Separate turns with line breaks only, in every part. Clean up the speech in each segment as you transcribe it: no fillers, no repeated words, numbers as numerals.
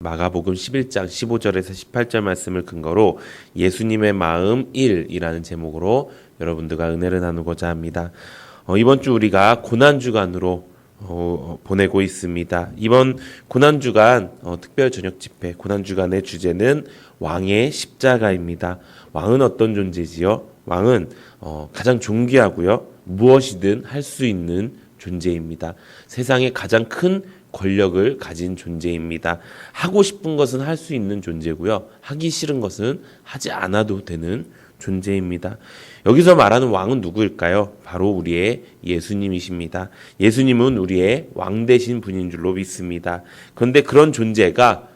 마가복음 11장 15절에서 18절 말씀을 근거로 예수님의 마음 1이라는 제목으로 여러분들과 은혜를 나누고자 합니다. 이번 주 우리가 고난주간으로 보내고 있습니다. 이번 고난주간 특별 저녁 집회 고난주간의 주제는 왕의 십자가입니다. 왕은 어떤 존재지요? 왕은 가장 존귀하고요. 무엇이든 할 수 있는 존재입니다. 세상에 가장 큰 권력을 가진 존재입니다. 하고 싶은 것은 할 수 있는 존재고요. 하기 싫은 것은 하지 않아도 되는 존재입니다. 여기서 말하는 왕은 누구일까요? 바로 우리의 예수님이십니다. 예수님은 우리의 왕 되신 분인 줄로 믿습니다. 그런데 그런 존재가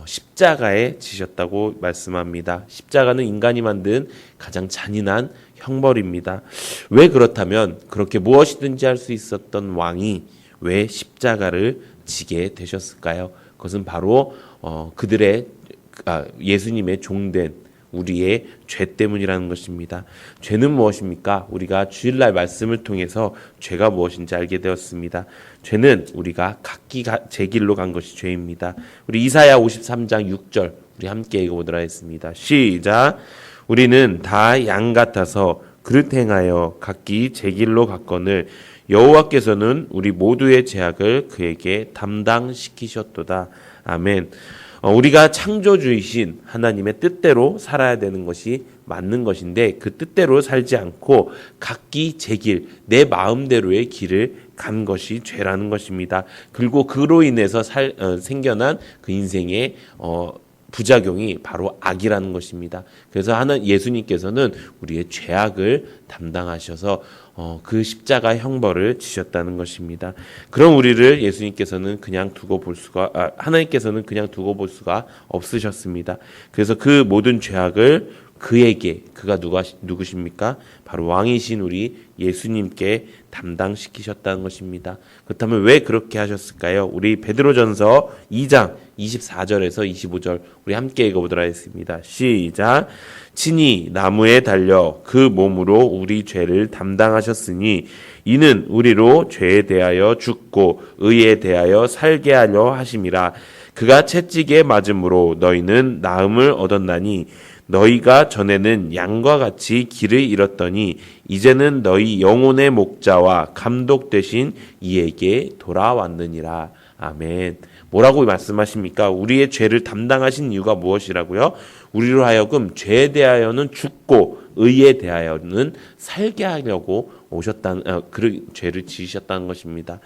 십자가에 지셨다고 말씀합니다. 십자가는 인간이 만든 가장 잔인한 형벌입니다. 왜 그렇다면 그렇게 무엇이든지 할 수 있었던 왕이 왜 십자가를 지게 되셨을까요? 그것은 바로 그들의 예수님의 종된 우리의 죄 때문이라는 것입니다. 죄는 무엇입니까? 우리가 주일날 말씀을 통해서 죄가 무엇인지 알게 되었습니다. 죄는 우리가 각기 제 길로 간 것이 죄입니다. 우리 이사야 53장 6절 우리 함께 읽어보도록 하겠습니다. 시작! 우리는 다 양 같아서 그릇 행하여 각기 제 길로 갔거늘 여호와께서는 우리 모두의 죄악을 그에게 담당시키셨도다. 아멘. 우리가 창조주이신 하나님의 뜻대로 살아야 되는 것이 맞는 것인데 그 뜻대로 살지 않고 각기 제 길, 내 마음대로의 길을 간 것이 죄라는 것입니다. 그리고 그로 인해서 생겨난 그 인생의 부작용이 바로 악이라는 것입니다. 그래서 예수님께서는 우리의 죄악을 담당하셔서 그 십자가 형벌을 지셨다는 것입니다. 그럼 우리를 예수님께서는 하나님께서는 그냥 두고 볼 수가 없으셨습니다. 그래서 그 모든 죄악을 그가 누구십니까? 바로 왕이신 우리 예수님께 담당시키셨다는 것입니다. 그렇다면 왜 그렇게 하셨을까요? 우리 베드로전서 2장 24절에서 25절 우리 함께 읽어보도록 하겠습니다. 시작! 친히 나무에 달려 그 몸으로 우리 죄를 담당하셨으니 이는 우리로 죄에 대하여 죽고 의에 대하여 살게 하려 하심이라. 그가 채찍에 맞음으로 너희는 나음을 얻었나니 너희가 전에는 양과 같이 길을 잃었더니 이제는 너희 영혼의 목자와 감독 되신 이에게 돌아왔느니라. 아멘. 뭐라고 말씀하십니까? 우리의 죄를 담당하신 이유가 무엇이라고요? 우리로 하여금 죄에 대하여는 죽고 의에 대하여는 살게 하려고 그 죄를 지으셨다는 것입니다.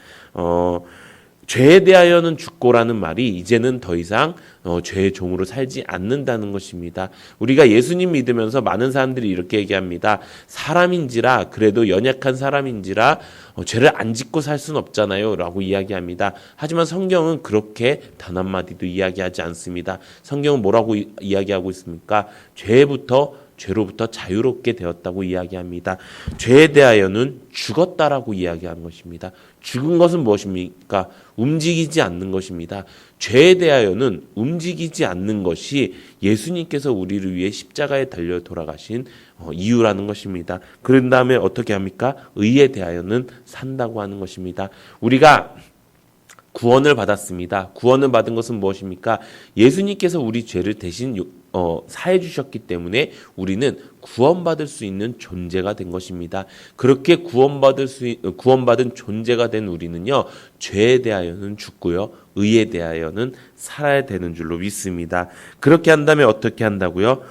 죄에 대하여는 죽고라는 말이 이제는 더 이상 죄의 종으로 살지 않는다는 것입니다. 우리가 예수님 믿으면서 많은 사람들이 이렇게 얘기합니다. 사람인지라 그래도 연약한 사람인지라 죄를 안 짓고 살 수는 없잖아요 라고 이야기합니다. 하지만 성경은 그렇게 단 한마디도 이야기하지 않습니다. 성경은 뭐라고 이야기하고 있습니까? 죄로부터 자유롭게 되었다고 이야기합니다. 죄에 대하여는 죽었다라고 이야기하는 것입니다. 죽은 것은 무엇입니까? 움직이지 않는 것입니다. 죄에 대하여는 움직이지 않는 것이 예수님께서 우리를 위해 십자가에 달려 돌아가신 이유라는 것입니다. 그런 다음에 어떻게 합니까? 의에 대하여는 산다고 하는 것입니다. 우리가 구원을 받았습니다. 구원을 받은 것은 무엇입니까? 예수님께서 우리 죄를 대신 사해 주셨기 때문에 우리는 구원받을 수 있는 존재가 된 것입니다. 그렇게 구원받은 존재가 된 우리는요, 죄에 대하여는 죽고요, 의에 대하여는 살아야 되는 줄로 믿습니다. 그렇게 한다면 어떻게 한다고요?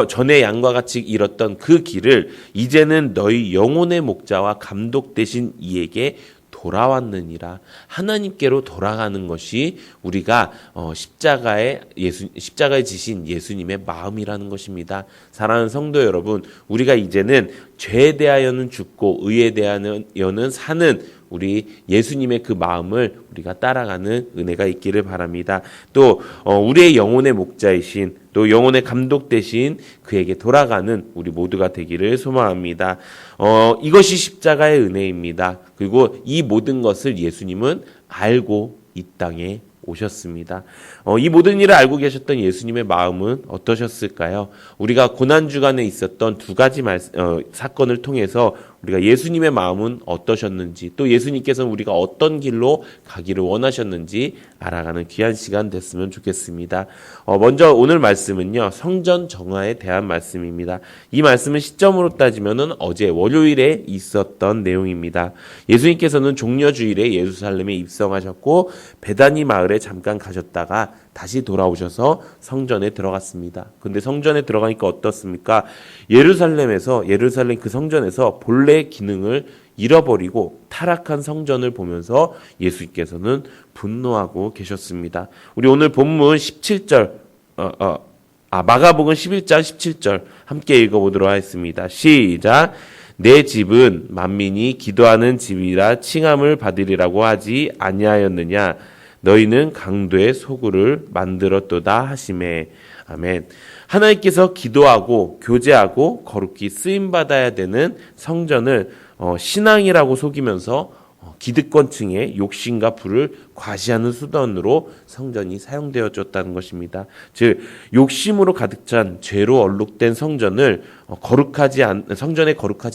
전에 양과 같이 잃었던 그 길을 이제는 너희 영혼의 목자와 감독 되신 이에게 돌아왔느니라. 하나님께로 돌아가는 것이 우리가 십자가에 지신 예수님의 마음이라는 것입니다. 사랑하는 성도 여러분, 우리가 이제는 죄에 대하여는 죽고 의에 대하여는 사는 우리 예수님의 그 마음을 우리가 따라가는 은혜가 있기를 바랍니다. 또 우리의 영혼의 목자이신 또 영혼의 감독 되신 그에게 돌아가는 우리 모두가 되기를 소망합니다. 이것이 십자가의 은혜입니다. 그리고 이 모든 것을 예수님은 알고 이 땅에 오셨습니다. 이 모든 일을 알고 계셨던 예수님의 마음은 어떠셨을까요? 우리가 고난주간에 있었던 두 가지 사건을 통해서 우리가 예수님의 마음은 어떠셨는지, 또 예수님께서는 우리가 어떤 길로 가기를 원하셨는지 알아가는 귀한 시간 됐으면 좋겠습니다. 먼저 오늘 말씀은요, 성전 정화에 대한 말씀입니다. 이 말씀은 시점으로 따지면은 어제 월요일에 있었던 내용입니다. 예수님께서는 종려주일에 예루살렘에 입성하셨고 베다니 마을에 잠깐 가셨다가 다시 돌아오셔서 성전에 들어갔습니다. 근데 성전에 들어가니까 어떻습니까? 예루살렘 그 성전에서 본래 기능을 잃어버리고 타락한 성전을 보면서 예수님께서는 분노하고 계셨습니다. 우리 오늘 본문 17절, 마가복음 11장 17절 함께 읽어보도록 하겠습니다. 시작. 내 집은 만민이 기도하는 집이라 칭함을 받으리라고 하지 아니하였느냐? 너희는 강도의 소굴을 만들었도다 하시매. 아멘. 하나님께서 기도하고 교제하고 거룩히 쓰임받아야 되는 성전을 신앙이라고 속이면서 기득권층의 욕심과 부를 과시하는 수단으로 성전이 사용되어졌다는 것입니다. 즉 욕심으로 가득 찬 죄로 얼룩된 성전에 거룩하지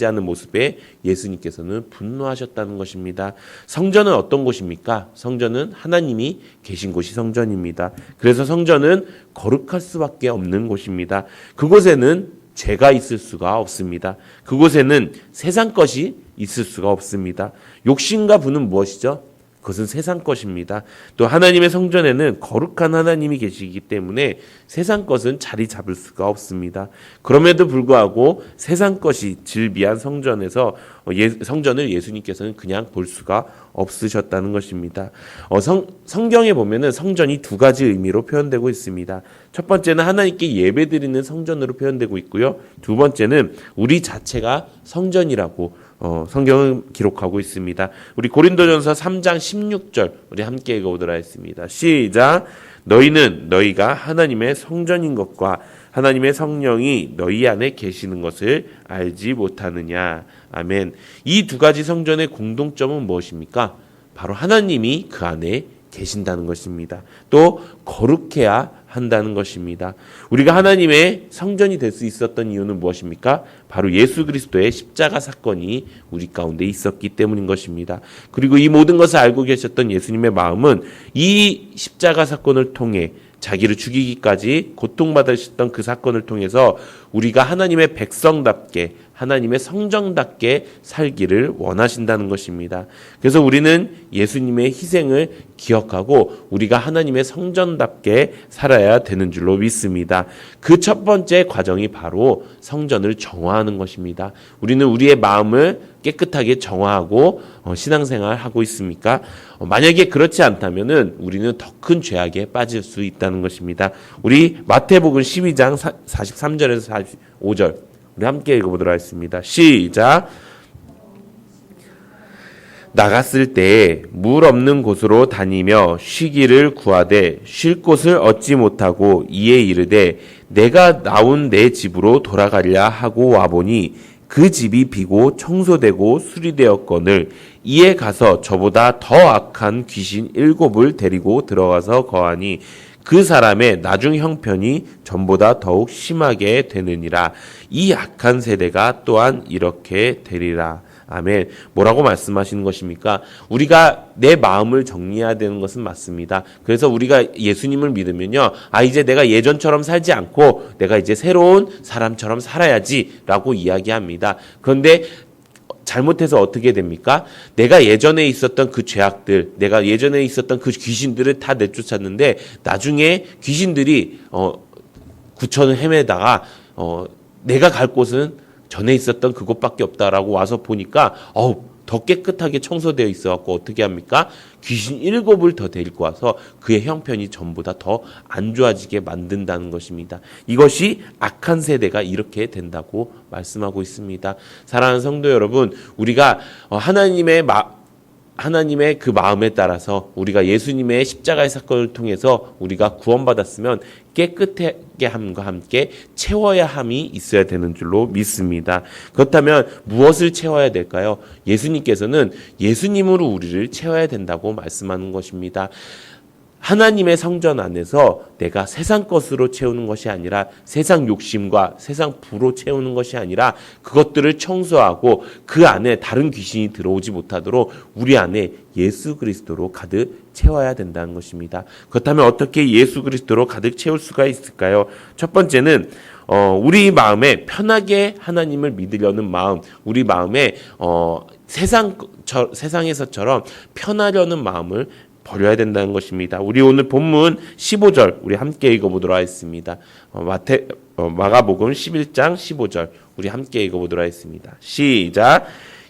않은 모습에 예수님께서는 분노하셨다는 것입니다. 성전은 어떤 곳입니까? 성전은 하나님이 계신 곳이 성전입니다. 그래서 성전은 거룩할 수밖에 없는 곳입니다. 그곳에는 죄가 있을 수가 없습니다. 그곳에는 세상 것이 있을 수가 없습니다. 욕심과 부는 무엇이죠? 그것은 세상 것입니다. 또 하나님의 성전에는 거룩한 하나님이 계시기 때문에 세상 것은 자리 잡을 수가 없습니다. 그럼에도 불구하고 세상 것이 질비한 성전을 예수님께서는 그냥 볼 수가 없으셨다는 것입니다. 성경에 보면은 성전이 두 가지 의미로 표현되고 있습니다. 첫 번째는 하나님께 예배드리는 성전으로 표현되고 있고요. 두 번째는 우리 자체가 성전이라고 성경은 기록하고 있습니다. 우리 고린도전서 3장 16절 우리 함께 읽어보도록 하겠습니다. 시작. 너희가 하나님의 성전인 것과 하나님의 성령이 너희 안에 계시는 것을 알지 못하느냐. 아멘. 이 두 가지 성전의 공동점은 무엇입니까? 바로 하나님이 그 안에 계신다는 것입니다. 또 거룩해야 한다는 것입니다. 우리가 하나님의 성전이 될 수 있었던 이유는 무엇입니까? 바로 예수 그리스도의 십자가 사건이 우리 가운데 있었기 때문인 것입니다. 그리고 이 모든 것을 알고 계셨던 예수님의 마음은 이 십자가 사건을 통해 자기를 죽이기까지 고통받으셨던 그 사건을 통해서 우리가 하나님의 백성답게 하나님의 성전답게 살기를 원하신다는 것입니다. 그래서 우리는 예수님의 희생을 기억하고 우리가 하나님의 성전답게 살아야 되는 줄로 믿습니다. 그 첫 번째 과정이 바로 성전을 정화하는 것입니다. 우리는 우리의 마음을 깨끗하게 정화하고 신앙생활을 하고 있습니까? 만약에 그렇지 않다면은 우리는 더 큰 죄악에 빠질 수 있다는 것입니다. 우리 마태복음 12장 43절에서 45절 우리 함께 읽어보도록 하겠습니다. 시작. 나갔을 때 물 없는 곳으로 다니며 쉬기를 구하되 쉴 곳을 얻지 못하고 이에 이르되 내가 나온 내 집으로 돌아가랴 하고 와보니 그 집이 비고 청소되고 수리되었거늘 이에 가서 저보다 더 악한 귀신 7을 데리고 들어가서 거하니 그 사람의 나중 형편이 전보다 더욱 심하게 되느니라. 이 악한 세대가 또한 이렇게 되리라. 아멘. 뭐라고 말씀하시는 것입니까? 우리가 내 마음을 정리해야 되는 것은 맞습니다. 그래서 우리가 예수님을 믿으면요. 이제 내가 예전처럼 살지 않고 내가 이제 새로운 사람처럼 살아야지라고 이야기합니다. 그런데 잘못해서 어떻게 됩니까? 내가 예전에 있었던 그 죄악들, 내가 예전에 있었던 그 귀신들을 다 내쫓았는데 나중에 귀신들이 구천을 헤매다가 내가 갈 곳은 전에 있었던 그곳밖에 없다라고 와서 보니까 더 깨끗하게 청소되어 있어갖고 어떻게 합니까? 귀신 7을 더 데리고 와서 그의 형편이 전보다 더 안 좋아지게 만든다는 것입니다. 이것이 악한 세대가 이렇게 된다고 말씀하고 있습니다. 사랑하는 성도 여러분, 우리가 하나님의 그 마음에 따라서 우리가 예수님의 십자가의 사건을 통해서 우리가 구원받았으면 깨끗하게 함과 함께 채워야 함이 있어야 되는 줄로 믿습니다. 그렇다면 무엇을 채워야 될까요? 예수님께서는 예수님으로 우리를 채워야 된다고 말씀하는 것입니다. 하나님의 성전 안에서 내가 세상 것으로 채우는 것이 아니라 세상 욕심과 세상 부로 채우는 것이 아니라 그것들을 청소하고 그 안에 다른 귀신이 들어오지 못하도록 우리 안에 예수 그리스도로 가득 채워야 된다는 것입니다. 그렇다면 어떻게 예수 그리스도로 가득 채울 수가 있을까요? 첫 번째는 우리 마음에 편하게 하나님을 믿으려는 마음, 우리 마음에 세상에서처럼 편하려는 마음을 버려야 된다는 것입니다. 우리 오늘 본문 15절 우리 함께 읽어보도록 하겠습니다. 마가복음 11장 15절 우리 함께 읽어보도록 하겠습니다. 시작.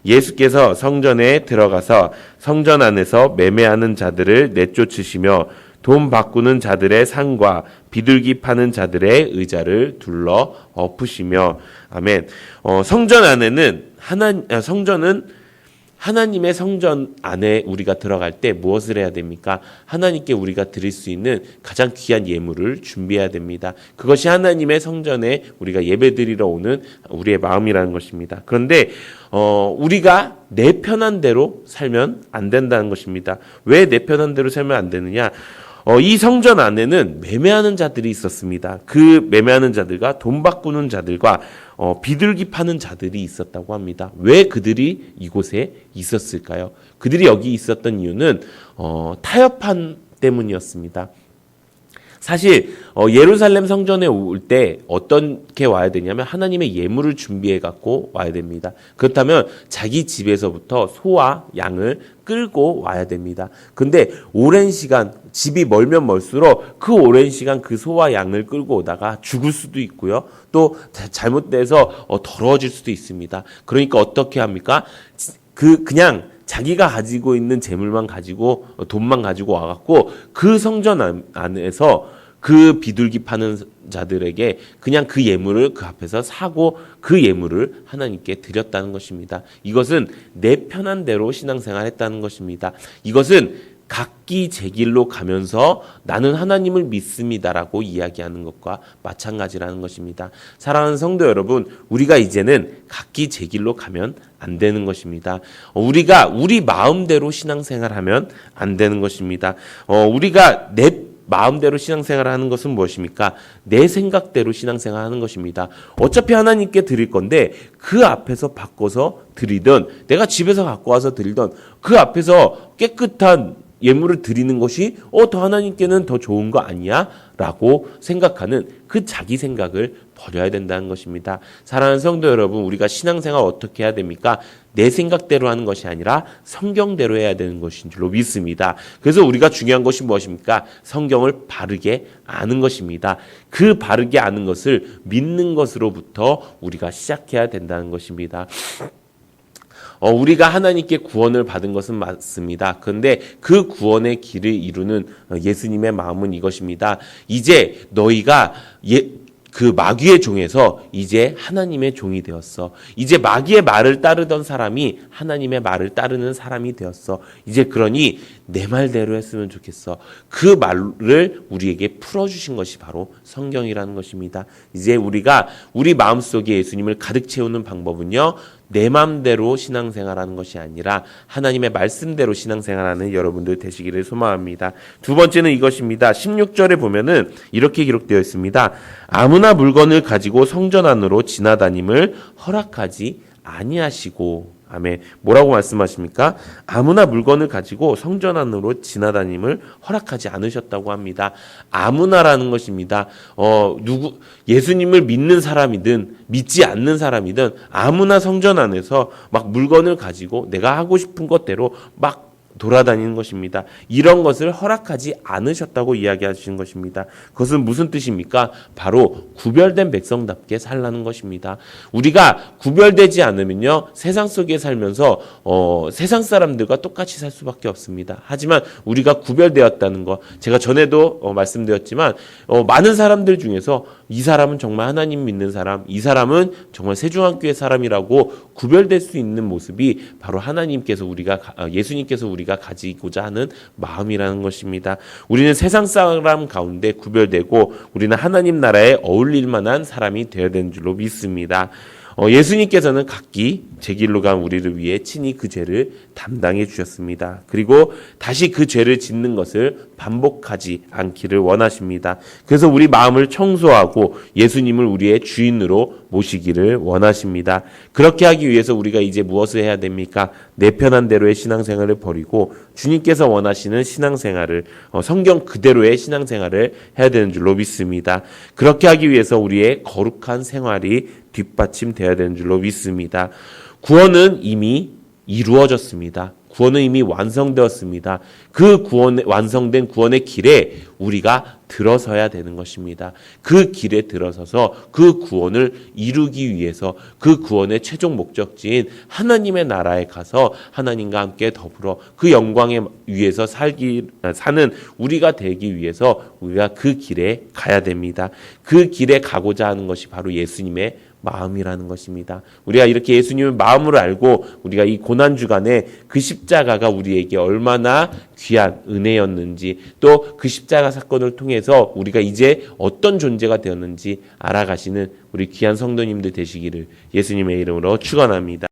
예수께서 성전에 들어가서 성전 안에서 매매하는 자들을 내쫓으시며 돈 바꾸는 자들의 상과 비둘기 파는 자들의 의자를 둘러 엎으시며. 아멘. 성전 안에는 성전은 하나님의 성전 안에 우리가 들어갈 때 무엇을 해야 됩니까? 하나님께 우리가 드릴 수 있는 가장 귀한 예물을 준비해야 됩니다. 그것이 하나님의 성전에 우리가 예배드리러 오는 우리의 마음이라는 것입니다. 그런데 우리가 내 편한 대로 살면 안 된다는 것입니다. 왜 내 편한 대로 살면 안 되느냐? 이 성전 안에는 매매하는 자들이 있었습니다. 그 매매하는 자들과 돈 바꾸는 자들과 비둘기 파는 자들이 있었다고 합니다. 왜 그들이 이곳에 있었을까요? 그들이 여기 있었던 이유는 타협한 때문이었습니다. 사실 예루살렘 성전에 올 때 어떻게 와야 되냐면 하나님의 예물을 준비해 갖고 와야 됩니다. 그렇다면 자기 집에서부터 소와 양을 끌고 와야 됩니다. 근데 오랜 시간 집이 멀면 멀수록 그 오랜 시간 그 소와 양을 끌고 오다가 죽을 수도 있고요. 또 잘못돼서 더러워질 수도 있습니다. 그러니까 어떻게 합니까? 그냥 자기가 가지고 있는 재물만 가지고 돈만 가지고 와갖고 그 성전 안에서 그 비둘기 파는 자들에게 그냥 그 예물을 그 앞에서 사고 그 예물을 하나님께 드렸다는 것입니다. 이것은 내 편한 대로 신앙생활 했다는 것입니다. 이것은 각기 제 길로 가면서 나는 하나님을 믿습니다라고 이야기하는 것과 마찬가지라는 것입니다. 사랑하는 성도 여러분, 우리가 이제는 각기 제 길로 가면 안 되는 것입니다. 우리가 우리 마음대로 신앙생활하면 안 되는 것입니다. 우리가 내 마음대로 신앙생활하는 것은 무엇입니까? 내 생각대로 신앙생활하는 것입니다. 어차피 하나님께 드릴 건데 그 앞에서 바꿔서 드리든 내가 집에서 갖고 와서 드리든 그 앞에서 깨끗한 예물을 드리는 것이 더 하나님께는 더 좋은 거 아니야? 라고 생각하는 그 자기 생각을 버려야 된다는 것입니다. 사랑하는 성도 여러분, 우리가 신앙생활 어떻게 해야 됩니까? 내 생각대로 하는 것이 아니라 성경대로 해야 되는 것인 줄로 믿습니다. 그래서 우리가 중요한 것이 무엇입니까? 성경을 바르게 아는 것입니다. 그 바르게 아는 것을 믿는 것으로부터 우리가 시작해야 된다는 것입니다. 우리가 하나님께 구원을 받은 것은 맞습니다. 그런데 그 구원의 길을 이루는 예수님의 마음은 이것입니다. 이제 너희가 그 마귀의 종에서 이제 하나님의 종이 되었어. 이제 마귀의 말을 따르던 사람이 하나님의 말을 따르는 사람이 되었어. 이제 그러니 내 말대로 했으면 좋겠어. 그 말을 우리에게 풀어주신 것이 바로 성경이라는 것입니다. 이제 우리가 우리 마음속에 예수님을 가득 채우는 방법은요, 내 마음대로 신앙생활하는 것이 아니라 하나님의 말씀대로 신앙생활하는 여러분들 되시기를 소망합니다. 두 번째는 이것입니다. 16절에 보면은 이렇게 기록되어 있습니다. 아무나 물건을 가지고 성전 안으로 지나다님을 허락하지 아니하시고. 아멘. 뭐라고 말씀하십니까? 아무나 물건을 가지고 성전 안으로 지나다님을 허락하지 않으셨다고 합니다. 아무나라는 것입니다. 예수님을 믿는 사람이든 믿지 않는 사람이든 아무나 성전 안에서 막 물건을 가지고 내가 하고 싶은 것대로 막 돌아다니는 것입니다. 이런 것을 허락하지 않으셨다고 이야기하시는 것입니다. 그것은 무슨 뜻입니까? 바로 구별된 백성답게 살라는 것입니다. 우리가 구별되지 않으면요, 세상 속에 살면서 세상 사람들과 똑같이 살 수밖에 없습니다. 하지만 우리가 구별되었다는 것, 제가 전에도 말씀드렸지만 많은 사람들 중에서 이 사람은 정말 하나님 믿는 사람, 이 사람은 정말 세중학교의 사람이라고 구별될 수 있는 모습이 바로 하나님께서 예수님께서 우리가 가지고자 하는 마음이라는 것입니다. 우리는 세상 사람 가운데 구별되고 우리는 하나님 나라에 어울릴 만한 사람이 되어야 되는 줄로 믿습니다. 예수님께서는 각기 제 길로 간 우리를 위해 친히 그 죄를 담당해 주셨습니다. 그리고 다시 그 죄를 짓는 것을 반복하지 않기를 원하십니다. 그래서 우리 마음을 청소하고 예수님을 우리의 주인으로 모시기를 원하십니다. 그렇게 하기 위해서 우리가 이제 무엇을 해야 됩니까? 내 편한 대로의 신앙생활을 버리고 주님께서 원하시는 신앙생활을, 성경 그대로의 신앙생활을 해야 되는 줄로 믿습니다. 그렇게 하기 위해서 우리의 거룩한 생활이 뒷받침되어야 되는 줄로 믿습니다. 구원은 이미 이루어졌습니다. 구원은 이미 완성되었습니다. 그 완성된 구원의 길에 우리가 들어서야 되는 것입니다. 그 길에 들어서서 그 구원을 이루기 위해서 그 구원의 최종 목적지인 하나님의 나라에 가서 하나님과 함께 더불어 그 영광에 위해서 사는 우리가 되기 위해서 우리가 그 길에 가야 됩니다. 그 길에 가고자 하는 것이 바로 예수님의 마음이라는 것입니다. 우리가 이렇게 예수님의 마음으로 알고 우리가 이 고난주간에 그 십자가가 우리에게 얼마나 귀한 은혜였는지, 또 그 십자가 사건을 통해서 우리가 이제 어떤 존재가 되었는지 알아가시는 우리 귀한 성도님들 되시기를 예수님의 이름으로 축원합니다.